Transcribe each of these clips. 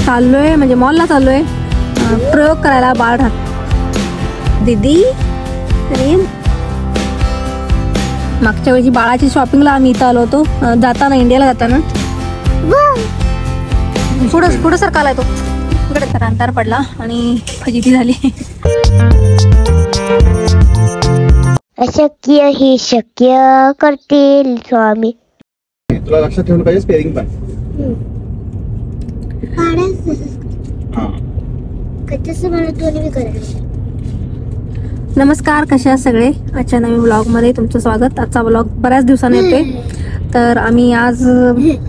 चाललोय म्हणजे मॉलला चाललोय प्रयोग करायला बाळ राहत दीदी. अरे मागच्या वेळी बाळाची शॉपिंगला आम्ही इथं आलो होतो जाताना इंडियाला जाताना. पुढं सरका आलाय तो इकडे तर अंतर पडला आणि फजिती झाली. अशक्य हे शक्य करतील स्वामी. तुला लक्षात ठेवलं पाहिजे स्पेअरिंग पण. नमस्कार, कशा आहात सगळे. आजच्या नवीन व्लॉगमध्ये तुमचं स्वागत. आजचा व्लॉग बऱ्याच दिवसांनी येतोय. तर आम्ही आज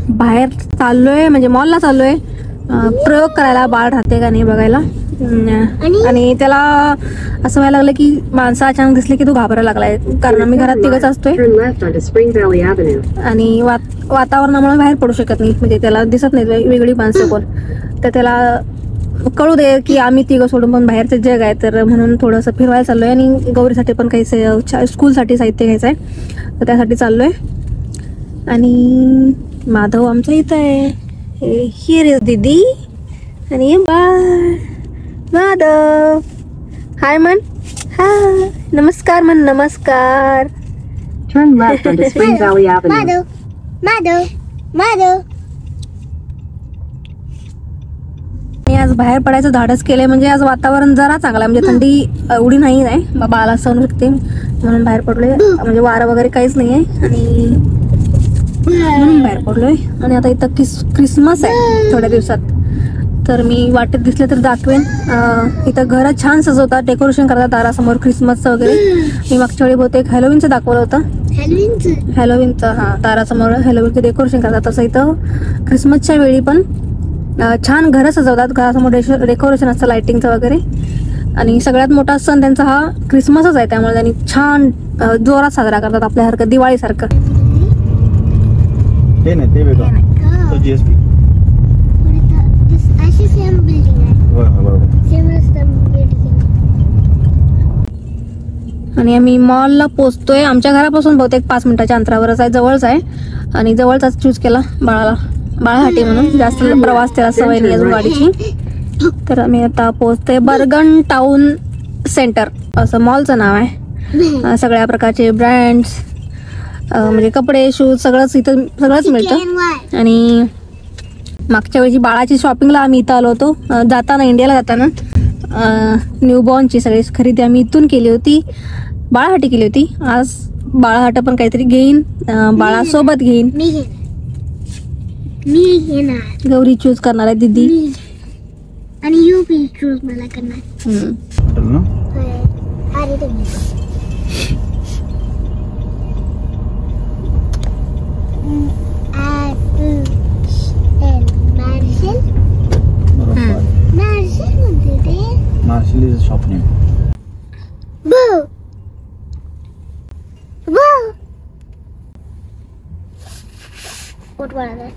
बाहेर चाललोय म्हणजे मॉलला चाललोय प्रयोग करायला बाळ राहते का नाही बघायला. आणि त्याला असं व्हायला लागलं की माणसं अचानक दिसली की तो घाबरायला लागलाय. कारण आम्ही घरात तिघच असतोय आणि वातावरणामुळे बाहेर पडू शकत नाही. म्हणजे त्याला दिसत नाही वेगळी माणसं कोण. तर त्याला कळू दे की आम्ही तिघं सोडून पण बाहेरचं जग आहे. तर म्हणून थोडंसं फिरवायला चाललोय आणि गौरीसाठी पण काही स्कूलसाठी साहित्य घ्यायचं आहे तर त्यासाठी चाललोय. आणि माधव आमचं इथं आहे. हियर इज दीदी आणि बाळ माधव. हाय मन. हाय नमस्कार मन. नमस्कार. Turn left onto Spring Valley Avenue. Madhav मी आज बाहेर पडायचं धाडस केलंय. म्हणजे आज वातावरण जरा चांगलं आहे. म्हणजे थंडी एवढी नाही आहे. बाळाला सहन शकते म्हणून बाहेर पडलोय. म्हणजे वारं वगैरे काहीच नाही आहे आणि म्हणून बाहेर पडलोय. आणि आता इथं क्रिसमस आहे थोड्या दिवसात. तर मी वाटेत दिसले तर दाखवेन. इथं घर छान सजवतात, डेकोरेशन करतात दारासमोर क्रिसमसचं वगैरे. मी मागच्या वेळी बहुतेक हॅलोविनचं दाखवलं होतं. हॅलोविनचं हा दारासमोर हॅलोविनचं डेकोरेशन करतात. तसं इथं क्रिसमसच्या वेळी पण छान घरं सजवतात. घरासमोर डेकोरेशन असतं लाइटिंगचं वगैरे. आणि सगळ्यात मोठा सण त्यांचा हा क्रिसमसच आहे. त्यामुळे त्यांनी छान जोरात साजरा करतात आपल्यासारखं दिवाळीसारखं. ते नाही ते वेगळं तो जीएसपी. आणि आम्ही मॉलला पोहोचतोय. आमच्या घरापासून बहुतेक 5 मिनिटाच्या अंतरावरच आहे, जवळच आहे. आणि जवळचाच चूज केला बाळासाठी म्हणून. जास्त प्रवास त्याला सवय नाही अजून गाडीची. तर आम्ही आता पोहोचतोय बर्गन टाउन सेंटर असं मॉलचं नाव आहे. सगळ्या प्रकारचे ब्रँड्स म्हणजे कपडे शूज सगळंच इथं सगळंच मिळतं. आणि मागच्या वेळी बाळाची शॉपिंगला आम्ही इथं आलो होतो जाताना इंडियाला जाताना. न्यूबॉर्नची सगळी खरेदी आम्ही इथून केली होती, बाळासाठी केली होती. आज बाळासाठी पण काहीतरी घेईन, बाळासोबत घेईन. मी घेणार. गौरी चूज करणार आहे दीदी आणि यू बी चूज मला करणार. अरे Marshall is shop name. What was that?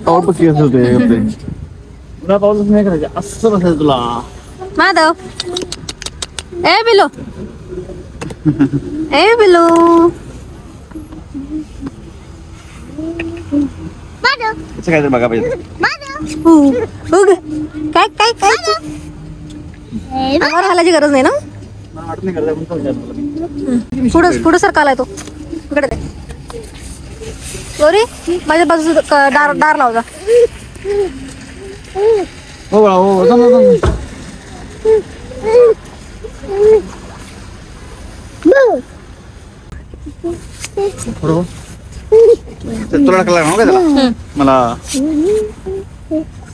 पाऊल पक्षी असं होते कपडे. तुला पाऊलच नाही करायचं असं बसायचं तुला. माधव. ए बिलो ए बिलो. असं काहीतरी बघा पाहिजे. काय काय काय अंगावर घालायची गरज नाही ना. वाटत नाही करायचं. पुढं सरका आलाय तो इकडे दे. गौरी माझ्या बाजूचं दार लाव जा. हो बाळा हो तुला टाकला ना काय त्याला मला.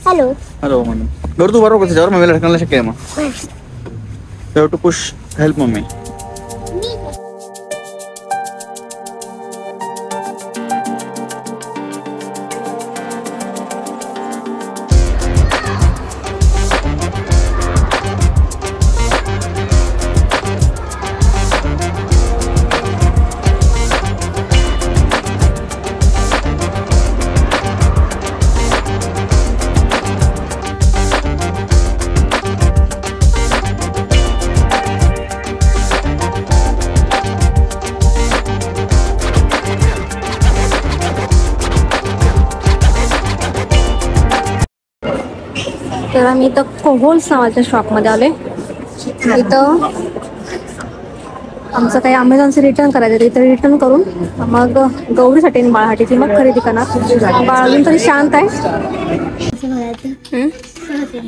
हॅलो हॅलो म्हणून गौरी तू बरोबर त्याच्यावर मम्मीला ढकलणं शक्य आहे. मग you too push help mummy. तर आम्ही इथं कोहोल्स नावाच्या शॉपमध्ये आले. इथं आमचं काही अमेझॉनचं रिटर्न करायचं आहे. इथं रिटर्न करून मग गौरीसाठी आणि बाळासाठी मग खरेदी करणार. बाळ अजून तरी शांत आहे.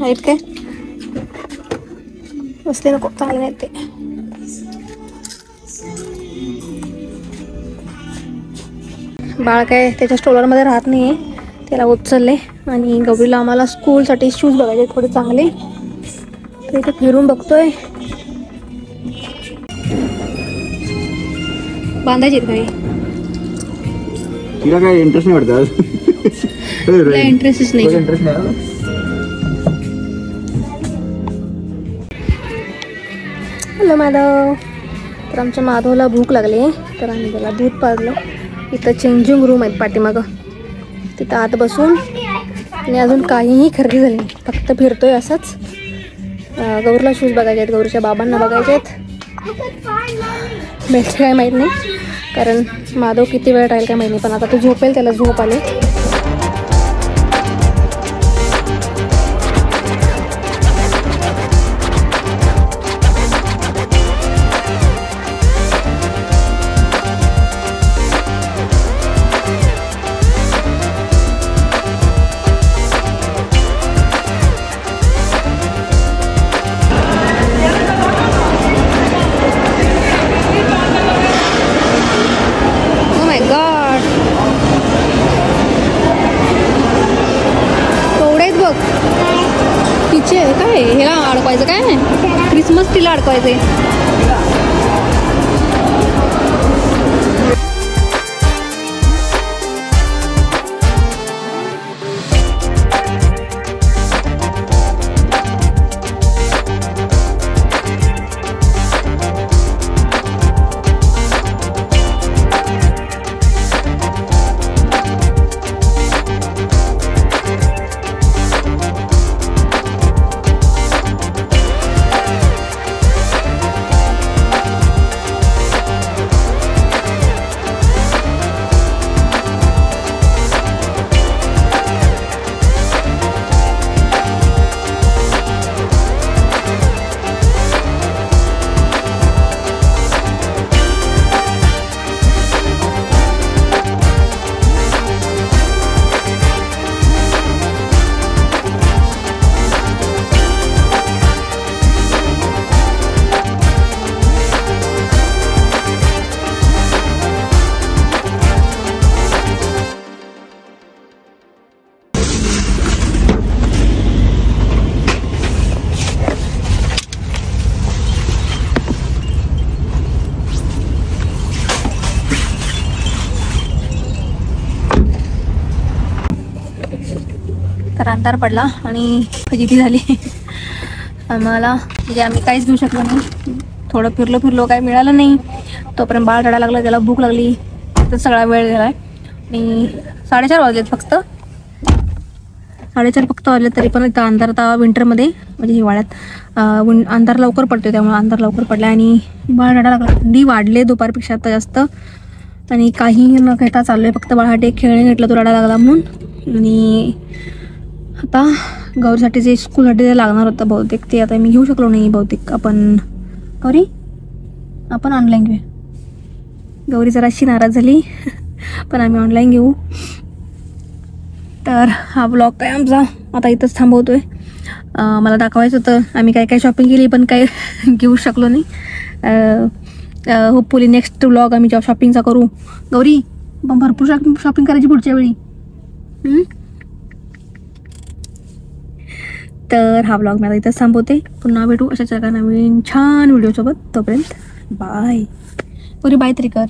आहेत काय बसले नको चांगले नाही ते. बाळ काय त्याच्या स्टोलरमध्ये राहत नाही आहे, त्याला उचलले. आणि गौरीला आम्हाला स्कूलसाठी शूज बघायचे थोडे चांगले, तर इथे फिरून बघतोय. बांधायचे काही तिला काय इंटरेस्ट नाही वाटत. इंटरेस्टच नाही. इंटरेस्ट नाही. हॅलो माधव. तर आमच्या माधवला भूक लागली, तर आम्ही त्याला दूध पाजलं. इथं चेंजिंग रूम आहेत पाठीमागं, तिथं आत बसून. आणि अजून काहीही खरेदी झाली नाही, फक्त फिरतोय असंच. गौरीला शूज बघायचे आहेत, गौरीच्या बाबांना बघायचे आहेत. भेटते काय माहीत नाही, कारण माधव किती वेळ राहील काय माहीत नाही. पण आता तो झोपेल, त्याला झोप आले. काय ह्याला अडकवायचं, काय क्रिसमस ट्रीला अडकवायचंय. तर अंधार पडला आणि फजिती झाली आम्हाला. म्हणजे आम्ही काहीच घेऊ शकलो नाही. थोडं फिरलो काही मिळालं नाही. तोपर्यंत बाळ रडायला लागलं, त्याला भूक लागली, तर सगळा वेळ गेला. आणि 4:30 वाजलेत फक्त. 4:30 फक्त वाजले, तरी पण इथं अंधार. आता विंटरमध्ये म्हणजे हिवाळ्यात अंधार लवकर पडतो, त्यामुळे अंधार लवकर पडला. आणि बाळ रडायला लागला. थंडी वाढले दुपारपेक्षा आता जास्त. आणि काही न घेता चाललोय, फक्त बाळासाठी एक खेळणे घेतलं, तो रडायला लागला म्हणून. आणि आता गौरीसाठी जे स्कूलसाठी जे लागणार होतं बहुतेक, ते आता मी घेऊ शकलो नाही बहुतेक. आपण ऑनलाईन घेऊया. गौरी जराशी नाराज झाली पण आम्ही ऑनलाईन घेऊ. तर हा ब्लॉग काय आमचा आता इथंच थांबवतोय. मला दाखवायचं होतं आम्ही काय शॉपिंग केली, पण काय घेऊ शकलो नाही. होपफुली नेक्स्ट ब्लॉग आम्ही जेव्हा शॉपिंगचा करू. गौरी भरपूर शॉपिंग करायची पुढच्या वेळी. तर हा ब्लॉग मला इथंच थांबवते. पुन्हा भेटू अशाच एका नवीन छान व्हिडिओसोबत. तोपर्यंत बाय. गौरी बाय तरी कर.